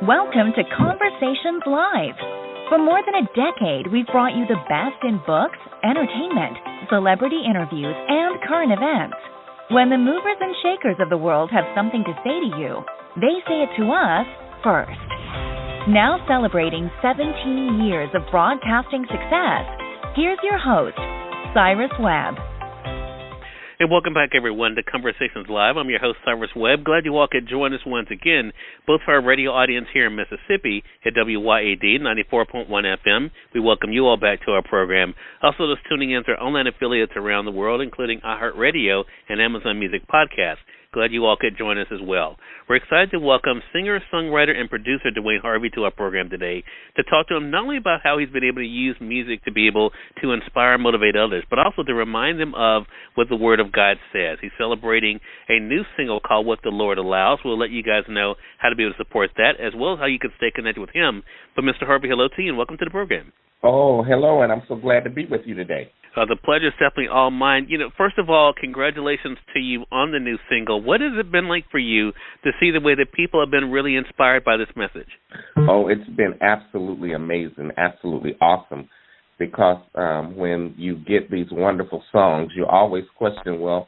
Welcome to Conversations Live. For more than a decade, we've brought you the best in books, entertainment, celebrity interviews, and current events. When the movers and shakers of the world have something to say to you, they say it to us first. Now celebrating 17 years of broadcasting success, here's your host, Cyrus Webb. And welcome back, everyone, to Conversations Live. I'm your host, Cyrus Webb. Glad you all could join us once again, both for our radio audience here in Mississippi at WYAD 94.1 FM. We welcome you all back to our program. Also, those tuning in to our online affiliates around the world, including iHeartRadio and Amazon Music Podcasts. Glad you all could join us as well. We're excited to welcome singer, songwriter, and producer DeWayne Harvey to our program today to talk to him not only about how he's been able to use music to be able to inspire and motivate others, but also to remind them of what the Word of God says. He's celebrating a new single called What the Lord Allows. We'll let you guys know how to be able to support that, as well as how you can stay connected with him. But Mr. Harvey, hello to you, and welcome to the program. Oh, hello, and I'm so glad to be with you today. The pleasure is definitely all mine. First of all, congratulations to you on the new single. What has it been like for you to see the way that people have been really inspired by this message? Oh, it's been absolutely amazing, absolutely awesome, because when you get these wonderful songs, you always question, well,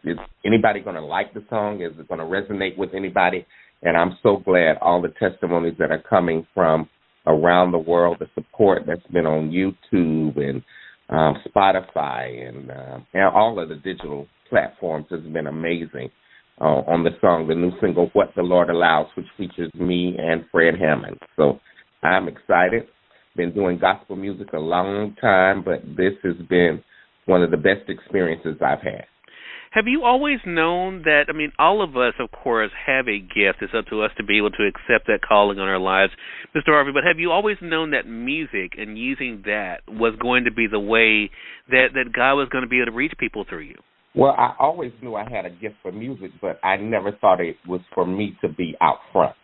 is anybody going to like the song? Is it going to resonate with anybody? And I'm so glad all the testimonies that are coming from around the world, the support that's been on YouTube and Spotify and all of the digital platforms has been amazing on the song, the new single, What the Lord Allows, which features me and Fred Hammond. So I'm excited. Been doing gospel music a long time, but this has been one of the best experiences I've had. Have you always known that, all of us, of course, have a gift. It's up to us to be able to accept that calling on our lives, Mr. Harvey, but have you always known that music and using that was going to be the way that God was going to be able to reach people through you? Well, I always knew I had a gift for music, but I never thought it was for me to be out front.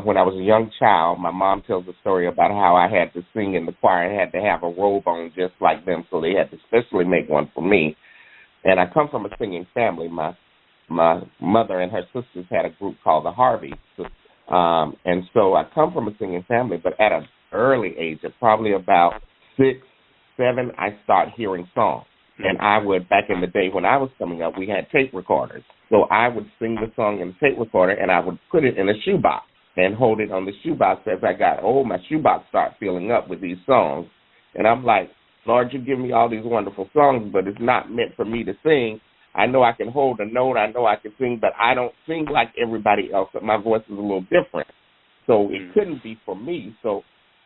When I was a young child, my mom tells a story about how I had to sing in the choir and had to have a robe on just like them, so they had to specially make one for me. And I come from a singing family. My mother and her sisters had a group called the Harveys. And so I come from a singing family, but at an early age, at probably about 6, 7, I start hearing songs. And I would, back in the day when I was coming up, we had tape recorders. So I would sing the song in the tape recorder, and I would put it in a shoebox and hold it on the shoebox. As I got old, my shoebox started filling up with these songs. And I'm like, Lord, you give me all these wonderful songs, but it's not meant for me to sing. I know I can hold a note. I know I can sing, but I don't sing like everybody else. My voice is a little different. So it couldn't be for me. So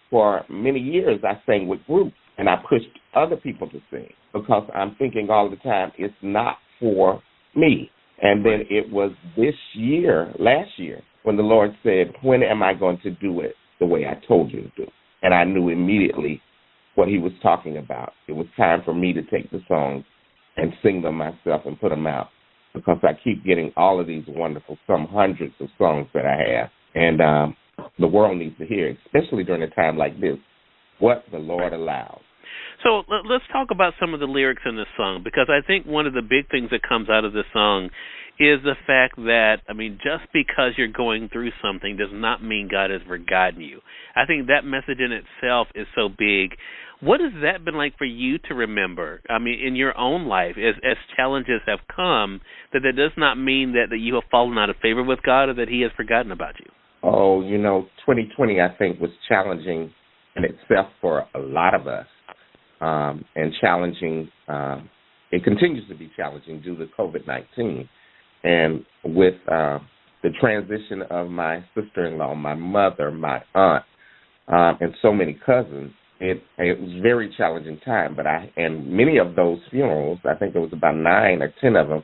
for many years, I sang with groups, and I pushed other people to sing because I'm thinking all the time, it's not for me. And then it was last year, when the Lord said, when am I going to do it the way I told you to do it? And I knew immediately what he was talking about. It was time for me to take the songs and sing them myself and put them out, because I keep getting all of these wonderful, some hundreds of songs that I have. And the world needs to hear, especially during a time like this, what the Lord allows. So let's talk about some of the lyrics in this song, because I think one of the big things that comes out of this song is the fact that, just because you're going through something does not mean God has forgotten you. I think that message in itself is so big. What has that been like for you to remember, in your own life, as challenges have come, that does not mean that you have fallen out of favor with God or that he has forgotten about you? Oh, 2020, I think, was challenging in itself for a lot of us, and challenging. It continues to be challenging due to COVID-19. And with the transition of my sister-in-law, my mother, my aunt, and so many cousins, it was a very challenging time. And many of those funerals, I think there was about 9 or 10 of them,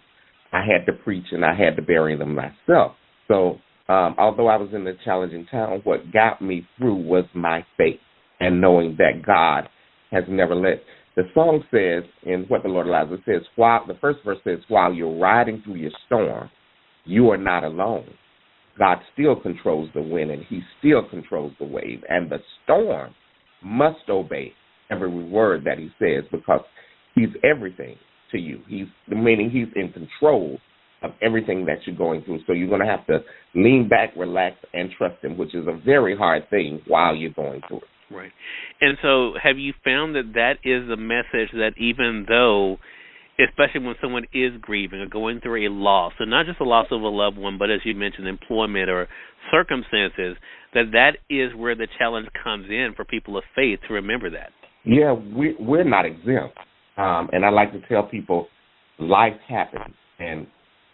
I had to preach and I had to bury them myself. So although I was in a challenging time, what got me through was my faith and knowing that God has never let. The song says, in What the Lord Allows, it says, the first verse says, while you're riding through your storm, you are not alone. God still controls the wind, and he still controls the wave. And the storm must obey every word that he says, because he's everything to you. Meaning he's in control of everything that you're going through. So you're going to have to lean back, relax, and trust him, which is a very hard thing while you're going through it. Right. And so have you found that that is a message that even though, especially when someone is grieving or going through a loss, and not just a loss of a loved one, but as you mentioned, employment or circumstances, that is where the challenge comes in for people of faith to remember that? Yeah, we're not exempt. And I like to tell people life happens. And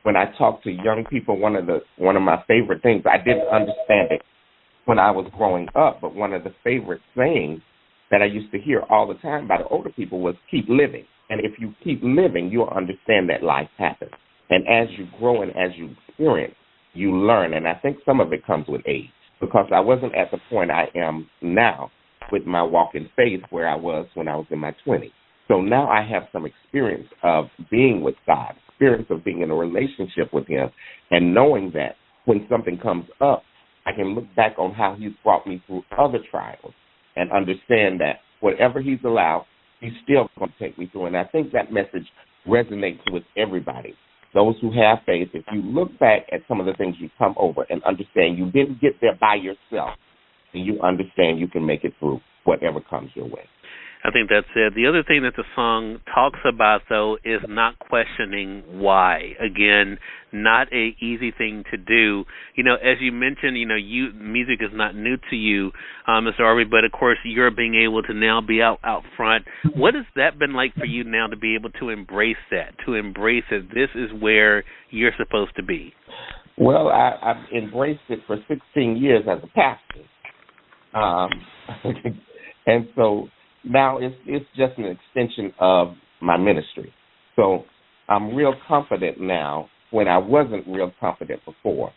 when I talk to young people, one of my favorite things, I didn't understand it when I was growing up, but one of the favorite sayings that I used to hear all the time by the older people was keep living. And if you keep living, you'll understand that life happens. And as you grow and as you experience, you learn. And I think some of it comes with age, because I wasn't at the point I am now with my walk in faith where I was when I was in my 20s. So now I have some experience of being with God, experience of being in a relationship with him, and knowing that when something comes up, I can look back on how he's brought me through other trials and understand that whatever he's allowed, he's still going to take me through. And I think that message resonates with everybody. Those who have faith, if you look back at some of the things you come over and understand you didn't get there by yourself, and you understand you can make it through whatever comes your way. I think that's it. The other thing that the song talks about, though, is not questioning why. Again, not an easy thing to do. As you mentioned, music is not new to you, Mr. Harvey, but, of course, you're being able to now be out front. What has that been like for you now to be able to embrace that, this is where you're supposed to be? Well, I've embraced it for 16 years as a pastor. And so now it's just an extension of my ministry. So I'm real confident now when I wasn't real confident before.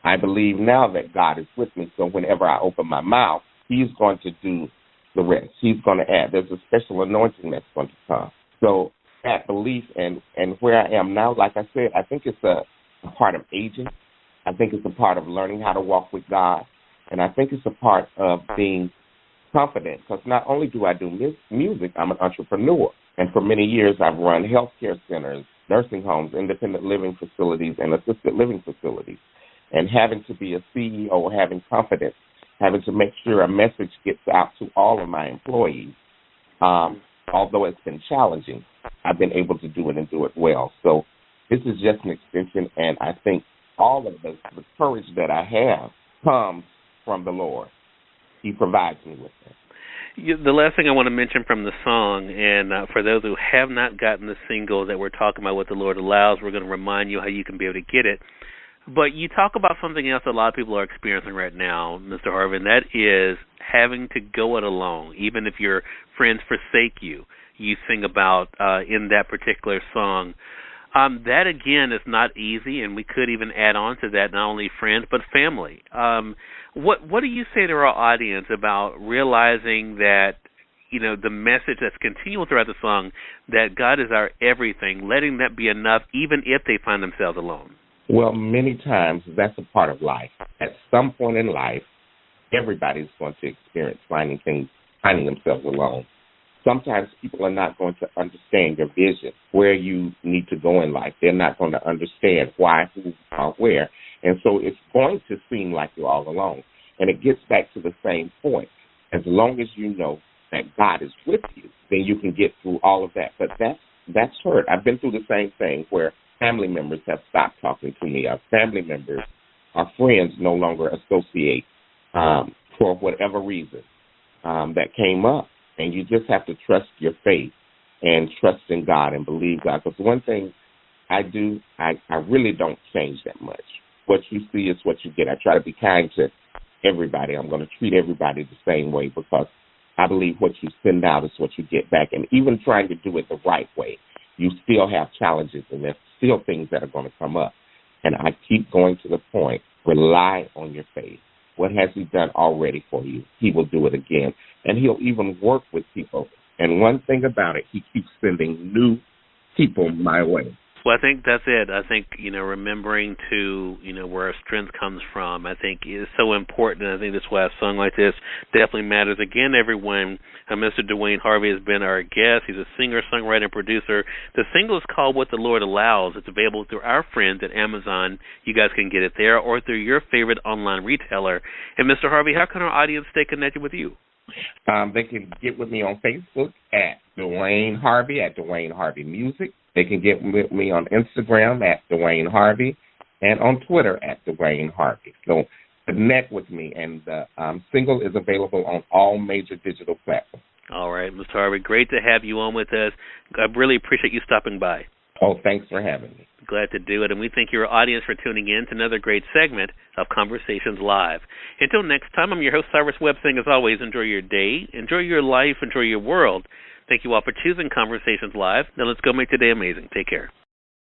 I believe now that God is with me, so whenever I open my mouth, he's going to do the rest. He's going to add. There's a special anointing that's going to come. So that belief and where I am now, like I said, I think it's a part of aging. I think it's a part of learning how to walk with God. And I think it's a part of being confident, because not only do I do music, I'm an entrepreneur. And for many years, I've run healthcare centers, nursing homes, independent living facilities, and assisted living facilities. And having to be a CEO, having confidence, having to make sure a message gets out to all of my employees, although it's been challenging, I've been able to do it and do it well. So this is just an extension, and I think all of the courage that I have comes from the Lord. He provides me with that. The last thing I want to mention from the song, and for those who have not gotten the single that we're talking about, What the Lord Allows, we're going to remind you how you can be able to get it. But you talk about something else a lot of people are experiencing right now, Mr. Harvey, and that is having to go it alone. Even if your friends forsake you, you sing about in that particular song. That, again, is not easy, and we could even add on to that not only friends but family. What do you say to our audience about realizing that, the message that's continual throughout the song, that God is our everything, letting that be enough even if they find themselves alone? Well, many times that's a part of life. At some point in life, everybody's going to experience finding themselves alone. Sometimes people are not going to understand your vision, where you need to go in life. They're not going to understand why, who, or where. And so it's going to seem like you're all alone. And it gets back to the same point. As long as you know that God is with you, then you can get through all of that. But that's hurt. I've been through the same thing where family members have stopped talking to me. Our family members, our friends no longer associate for whatever reason that came up. And you just have to trust your faith and trust in God and believe God. Because one thing I do, I really don't change that much. What you see is what you get. I try to be kind to everybody. I'm going to treat everybody the same way, because I believe what you send out is what you get back. And even trying to do it the right way, you still have challenges, and there's still things that are going to come up. And I keep going to the point, rely on your faith. What has he done already for you? He will do it again. And he'll even work with people. And one thing about it, he keeps sending new people my way. Well, I think that's it. I think, remembering to, where our strength comes from, I think is so important. I think that's why a song like this definitely matters. Again, everyone, Mr. DeWayne Harvey has been our guest. He's a singer, songwriter, and producer. The single is called What the Lord Allows. It's available through our friends at Amazon. You guys can get it there, or through your favorite online retailer. And Mr. Harvey, how can our audience stay connected with you? They can get with me on Facebook at DeWayne Harvey Music. They can get with me on Instagram at DeWayne Harvey and on Twitter at DeWayne Harvey. So connect with me, and the single is available on all major digital platforms. All right, Mr. Harvey, great to have you on with us. I really appreciate you stopping by. Oh, thanks for having me. Glad to do it, and we thank your audience for tuning in to another great segment of Conversations Live. Until next time, I'm your host, Cyrus Webb, saying, as always, enjoy your day, enjoy your life, enjoy your world. Thank you all for choosing Conversations Live. Now let's go make today amazing. Take care.